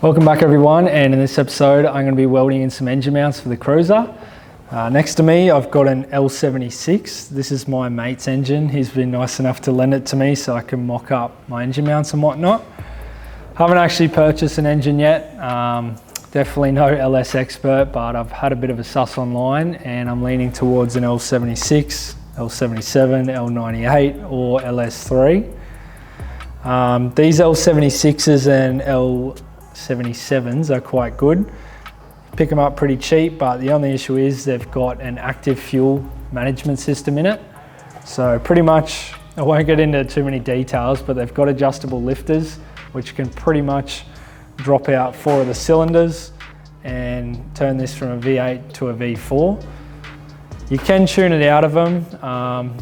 Welcome back everyone, and in this episode I'm going to be welding in some engine mounts for the Cruiser. Next to me I've got an L76. This is my mate's engine. He's been nice enough to lend it to me so I can mock up my engine mounts and whatnot. Haven't actually purchased an engine yet. Definitely no LS expert, but I've had a bit of a suss online and I'm leaning towards an L76, L77, L98 or LS3. These L76s and L77s are quite good. Pick them up pretty cheap, but the only issue is they've got an active fuel management system in it. So pretty much, I won't get into too many details, but they've got adjustable lifters which can pretty much drop out 4 of the cylinders and turn this from a V8 to a V4. You can tune it out of them,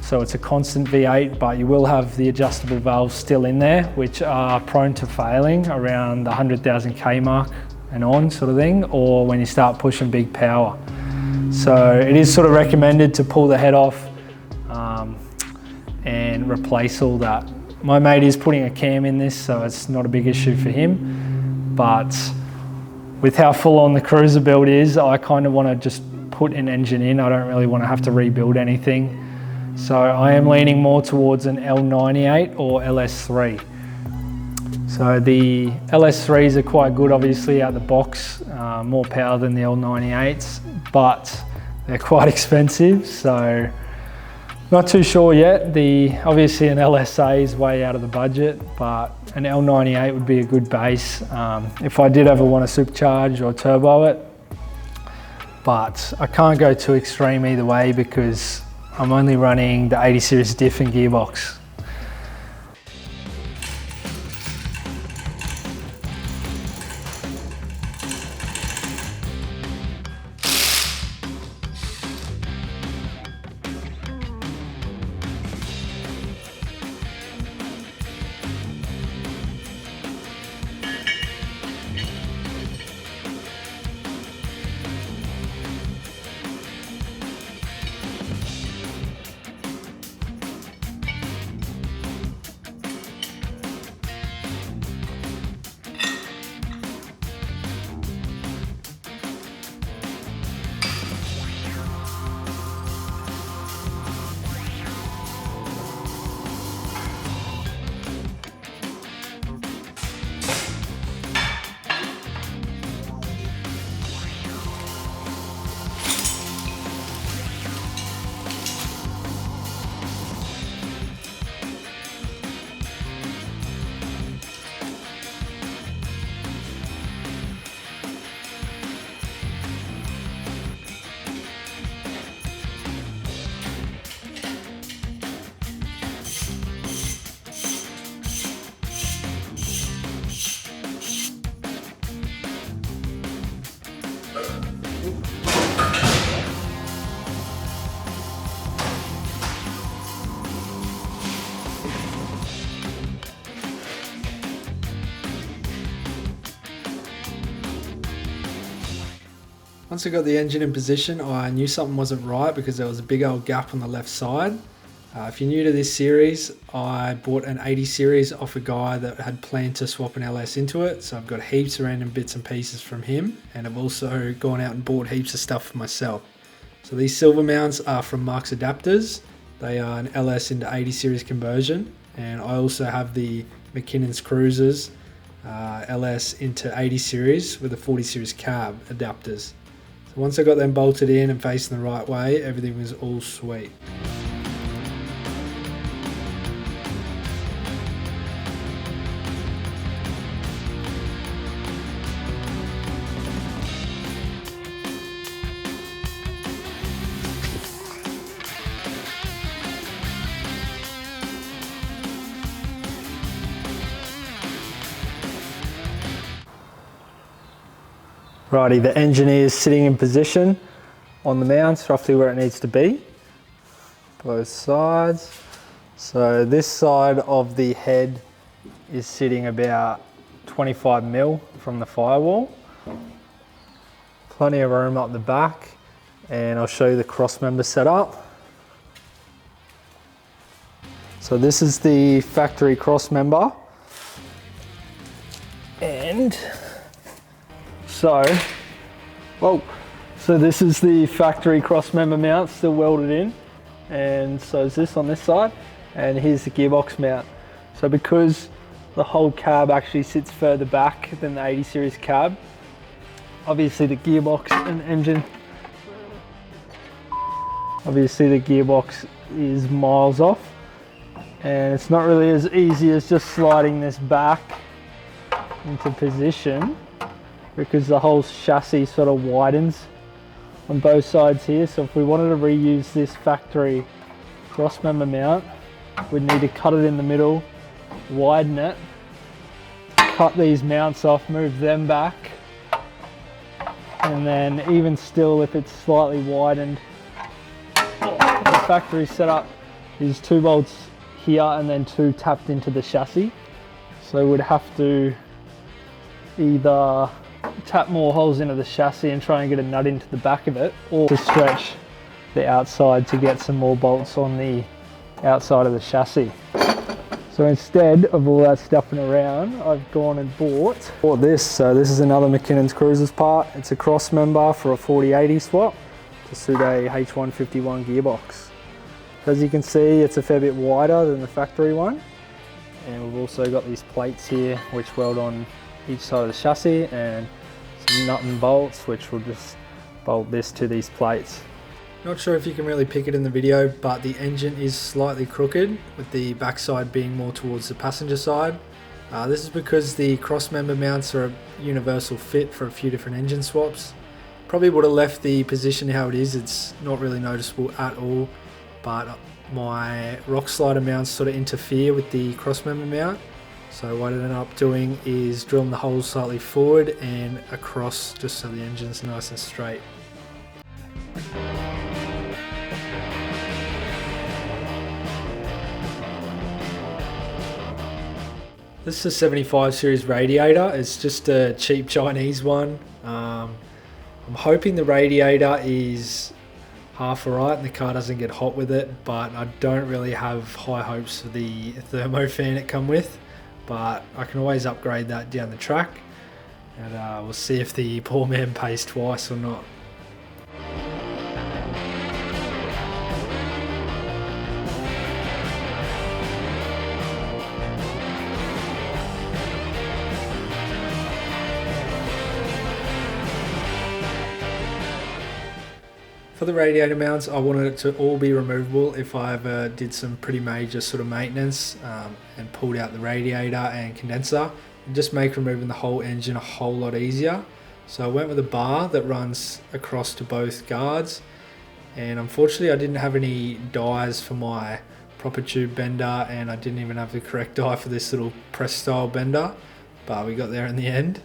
so it's a constant V8, but you will have the adjustable valves still in there, which are prone to failing around the 100,000 K mark and on sort of thing, or when you start pushing big power. So it is sort of recommended to pull the head off and replace all that. My mate is putting a cam in this, so it's not a big issue for him, but with how full on the Cruiser build is, I kind of want to just put an engine in. I don't really want to have to rebuild anything. So I am leaning more towards an L98 or LS3. So the LS3s are quite good, obviously out the box, more power than the L98s, but they're quite expensive. So not too sure yet. Obviously an LSA is way out of the budget, but an L98 would be a good base if I did ever want to supercharge or turbo it. But I can't go too extreme either way because I'm only running the 80 series diff and gearbox. Once I got the engine in position, I knew something wasn't right because there was a big old gap on the left side. If you're new to this series, I bought an 80 series off a guy that had planned to swap an LS into it. So I've got heaps of random bits and pieces from him, and I've also gone out and bought heaps of stuff for myself. So these silver mounts are from Mark's Adapters. They are an LS into 80 series conversion, and I also have the McKinnon's Cruisers LS into 80 series with a 40 series cab adapters. So once I got them bolted in and facing the right way, everything was all sweet. Righty, the engine is sitting in position on the mounts, roughly where it needs to be, both sides. So this side of the head is sitting about 25 mil from the firewall. Plenty of room up the back, and I'll show you the crossmember setup. So this is the factory crossmember, and So, whoa. So this is the factory cross member mount still welded in, and so is this on this side, and here's the gearbox mount. So because the whole cab actually sits further back than the 80 series cab, obviously the gearbox and engine, obviously the gearbox is miles off, and it's not really as easy as just sliding this back into position, because the whole chassis sort of widens on both sides here. So if we wanted to reuse this factory cross member mount, we'd need to cut it in the middle, widen it, cut these mounts off, move them back, and then even still, if it's slightly widened, the factory setup is 2 bolts here and then 2 tapped into the chassis. So we'd have to either tap more holes into the chassis and try and get a nut into the back of it, or to stretch the outside to get some more bolts on the outside of the chassis. So instead of all that stuffing around, I've gone and bought this. So this is another McKinnon's Cruisers part. It's a cross member for a 4080 swap to suit a H151 gearbox. As you can see, it's a fair bit wider than the factory one. And we've also got these plates here which weld on each side of the chassis, and some nut and bolts which will just bolt this to these plates. Not sure if you can really pick it in the video, but the engine is slightly crooked, with the backside being more towards the passenger side. This is because the cross member mounts are a universal fit for a few different engine swaps. Probably would have left the position how it is, it's not really noticeable at all, but my rock slider mounts sort of interfere with the cross member mount. So what I ended up doing is drilling the holes slightly forward and across, just so the engine's nice and straight. This is a 75 series Radiator. It's just a cheap Chinese one. I'm hoping the radiator is half alright and the car doesn't get hot with it, but I don't really have high hopes for the thermo fan it come with. But I can always upgrade that down the track, and we'll see if the poor man pays twice or not. For the radiator mounts, I wanted it to all be removable if I ever did some pretty major sort of maintenance and pulled out the radiator and condenser, and just make removing the whole engine a whole lot easier. So I went with a bar that runs across to both guards, and unfortunately I didn't have any dies for my proper tube bender, and I didn't even have the correct die for this little press style bender, but we got there in the end.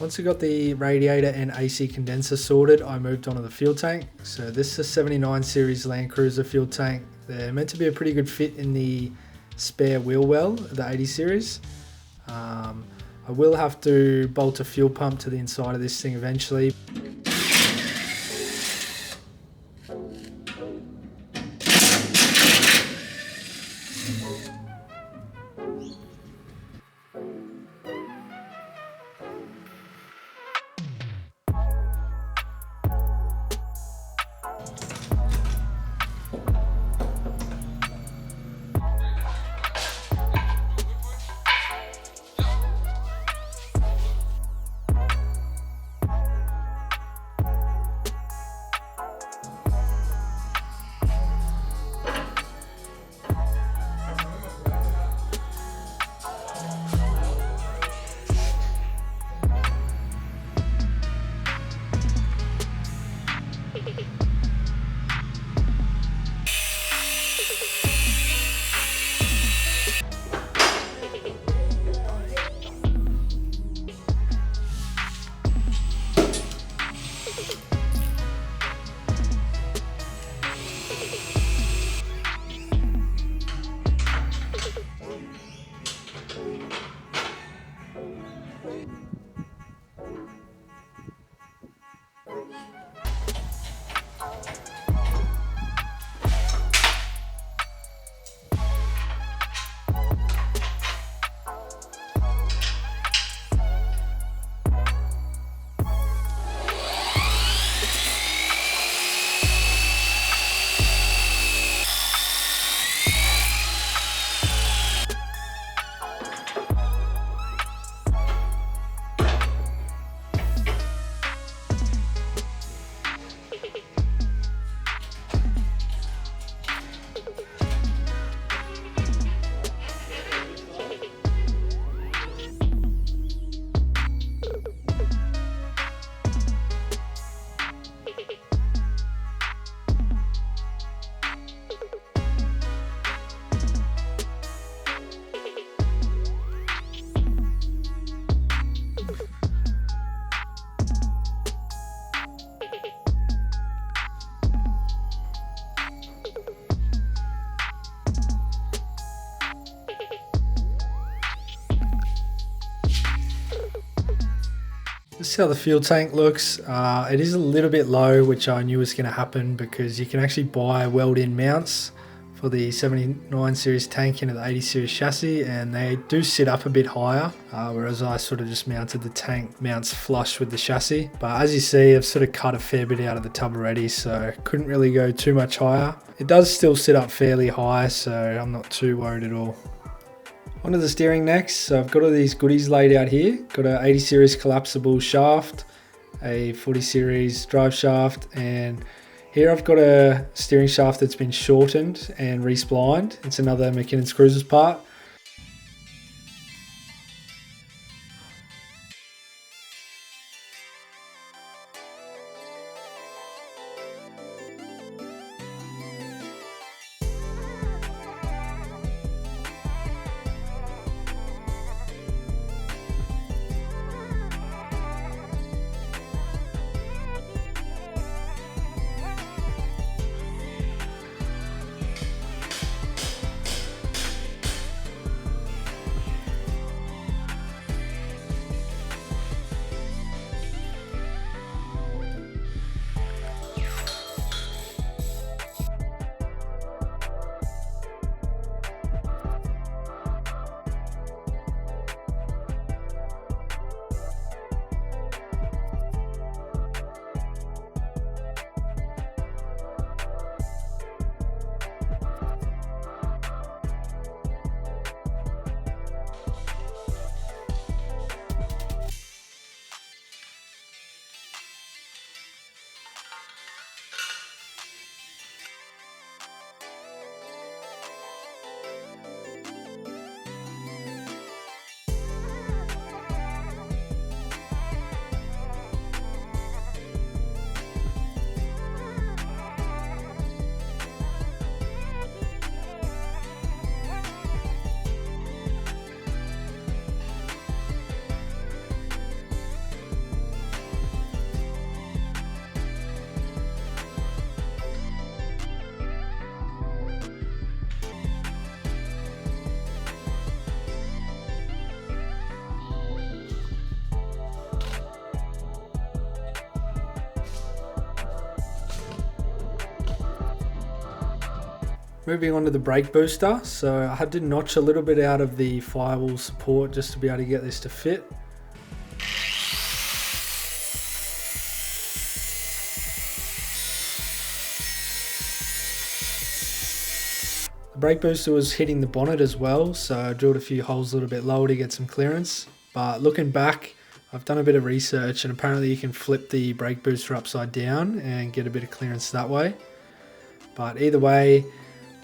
Once I got the radiator and AC condenser sorted, I moved on to the fuel tank. So this is a 79 series Landcruiser fuel tank. They're meant to be a pretty good fit in the spare wheel well of the 80 series. I will have to bolt a fuel pump to the inside of this thing eventually. This is how the fuel tank looks. It is a little bit low, which I knew was going to happen because you can actually buy weld-in mounts for the 79 series tank into the 80 series chassis, and they do sit up a bit higher, whereas I sort of just mounted the tank mounts flush with the chassis. But as you see, I've sort of cut a fair bit out of the tub already, so couldn't really go too much higher. It does still sit up fairly high, so I'm not too worried at all. Onto the steering next. So I've got all these goodies laid out here. Got a 80 series collapsible shaft, a 40 series drive shaft, and here I've got a steering shaft that's been shortened and resplined. It's another McKinnon's Cruisers part. Moving on to the brake booster, so I had to notch a little bit out of the firewall support just to be able to get this to fit. The brake booster was hitting the bonnet as well, so I drilled a few holes a little bit lower to get some clearance. But looking back, I've done a bit of research and apparently you can flip the brake booster upside down and get a bit of clearance that way. But either way,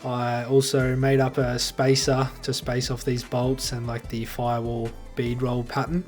I also made up a spacer to space off these bolts and like the firewall bead roll pattern.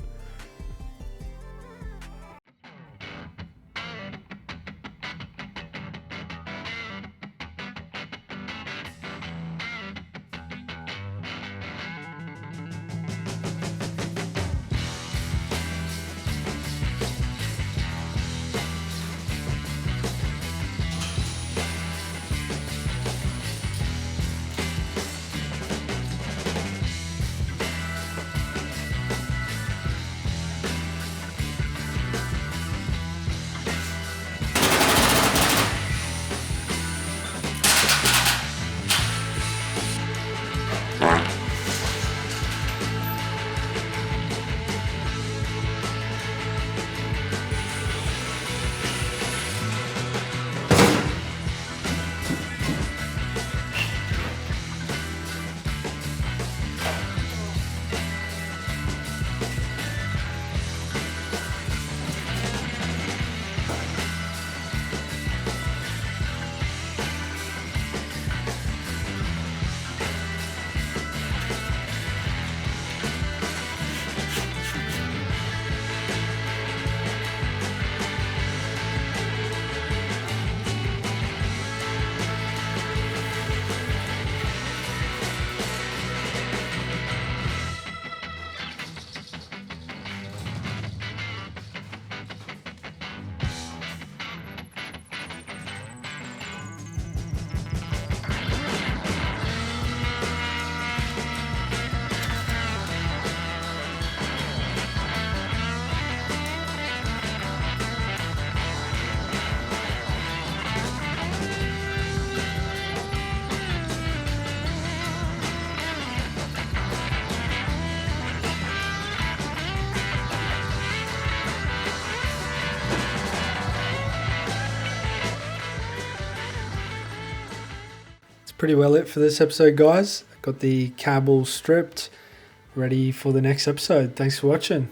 Pretty well it for this episode, guys. Got the cab all stripped, ready for the next episode. Thanks for watching.